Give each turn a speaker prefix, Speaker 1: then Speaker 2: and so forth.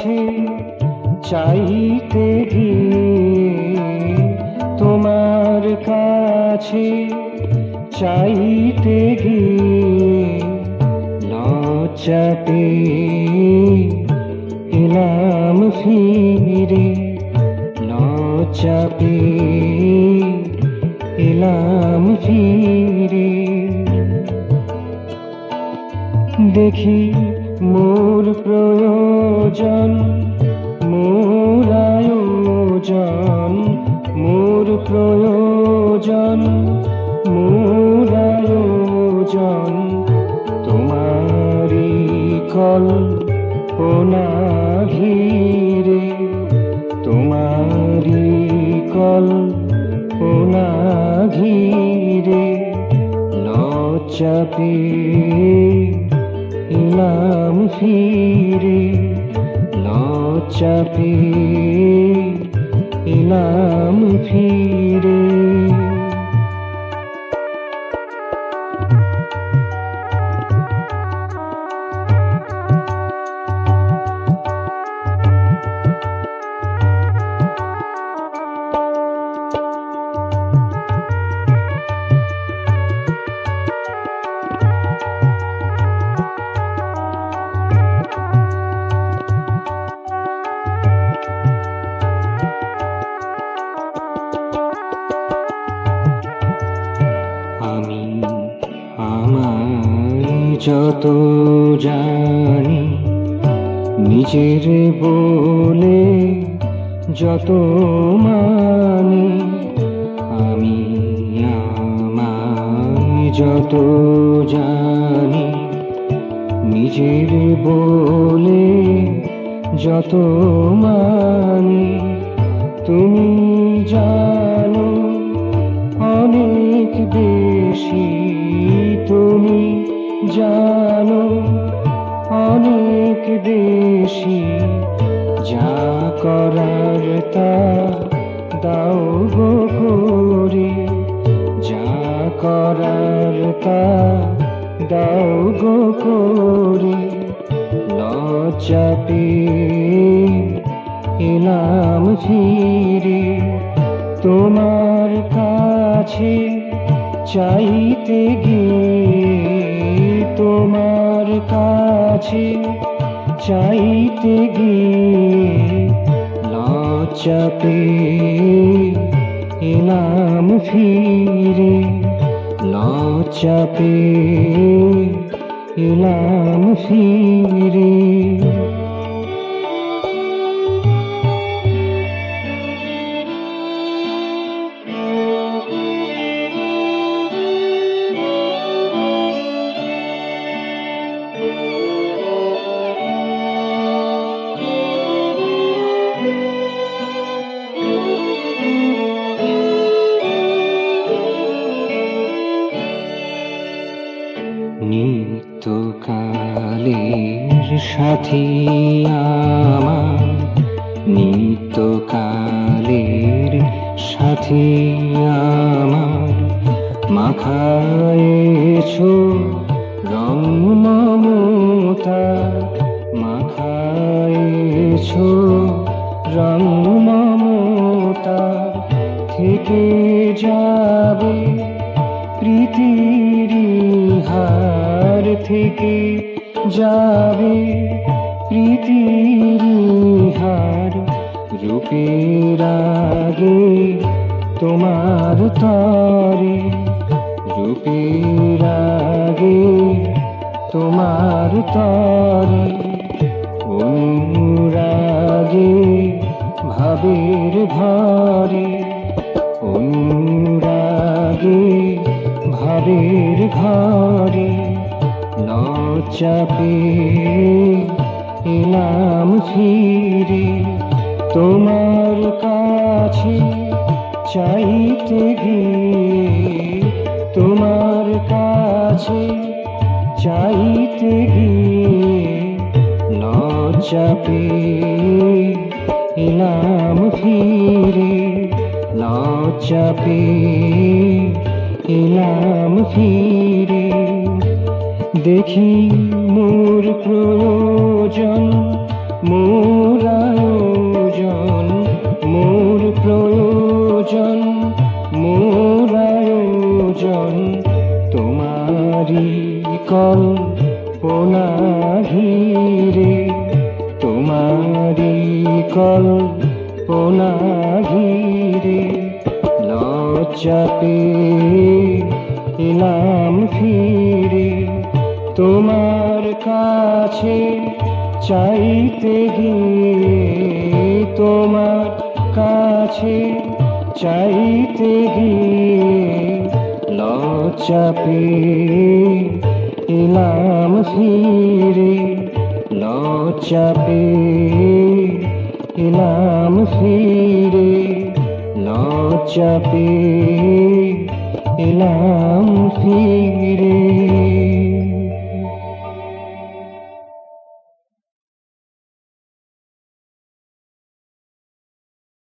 Speaker 1: কাছে চাইতে গিয়ে, তোমার কাছে চাইতে গিয়ে লজ্জা পেয়ে এলাম ফিরে, লজ্জা পেয়ে এলাম ফিরে। দেখি মোর প্রয়োজন, মোর আয়োজন, মোর প্রয়োজন, মোর আয়োজন তোমারি কল্পনা ঘিরে, তোমারি কল্পনা ঘিরে লজ্জা পেয়ে এলাম ফিরে, লজ্জা পেয়ে এলাম ফিরে। আমি আমায় যত জানি, নিজের বলে যত মানি, আমি আমায় যত জানি, নিজের বলে যত মানি, তুমি জানো অনেক বেশি, তুমি জানো অনেক বেশি, যা করার তা দাও গো করে, যা করার তা দাও গো করে। লজ্জা পেয়ে এলাম ফিরে, তোমার কাছে চাইতে গিয়ে, তোমার কাছে চাইতে গিয়ে লজ্জা পেয়ে এলাম ফিরে, লজ্জা পেয়ে এলাম ফিরে। নিত্যকালের সাথী আমার, নিত্যকালের সাথী আমার, মাখায়েছো রং মমতা, মাখায়েছো রং মমতা, থেকে যাবে প্রীতির হার, থেকে যাবে প্রীতির হার, রূপের আগে তোমার তরে, রূপের আগে তোমার তরে, অনুরাগে ভাবের ঘরে, অনুরাগে ভাবের ঘরে লজ্জা পেয়ে এলাম ফিরে, তোমার কাছে চাইতে গিয়ে, তোমার কাছে চাইতে গিয়ে লজ্জা পেয়ে এলাম ফিরে, লজ্জা পেয়ে এলাম ফিরে। দেখি মোর প্রয়োজন, মোর কল্পনা ঘিরে, তোমারি কল্পনা ঘিরে লজ্জা পেয়ে এলাম ফিরে তোমার কাছে চাইতে গিয়ে, তোমার কাছে চাইতে গিয়ে লজ্জা পেয়ে এলাম ফিরে, লজ্জা পেয়ে এলাম ফিরে, লজ্জা পেয়ে এলাম ফিরে।